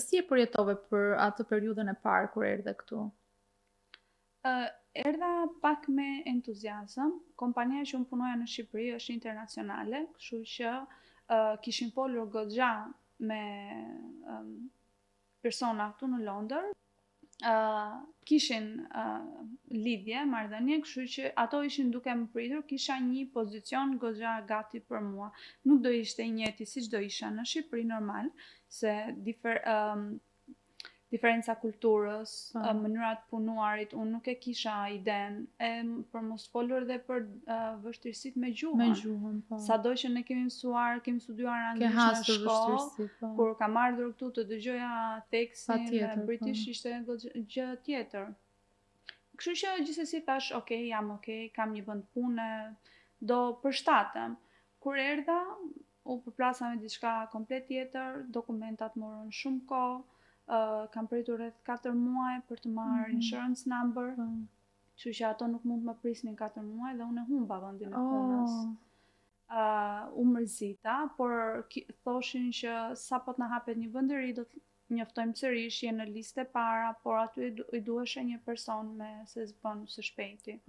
Si e përjetove për atë periudhën e parë kur erdhe këtu? Erdha pak me entuziazëm. Kompania që unë punoja në Shqipëri është internacionale, kështu që kishin folur goxha me persona këtu në Londër, kishin lidhje, marrëdhënie, kështu që ato ishin duke më pritur, kisha një pozicion goxha gati për mua. Nuk do ishte i njëjti siç do isha në Shqipëri normal, se diferenca kulturës, mënyrat punuarit, unë nuk e kisha iden, për mos folur dhe për vështirësitë me gjuhën. Me gjuhën, po. Sado që ne kemi studiuar anglisht në shkollë, kur kam ardhur këtu të dëgjoja tekstin British ishte gjë tjetër. Kështu që gjithsesi thash, jam kam një vend pune, do përshtatem. Kur erdha, u përplasa me diçka komplet tjetër, dokumentat morën shumë kohë. Kam pritur rreth 4 muaj për të marrë insurance number, kështu që ato nuk mund të më prisnin 4 muaj dhe unë humba vendin e punës. U mërzita, por thoshin që sa po të na hapet një vend i ri do të njoftojmë sërish, je në listë e para, por aty i duheshe një person me se zbën së shpejti.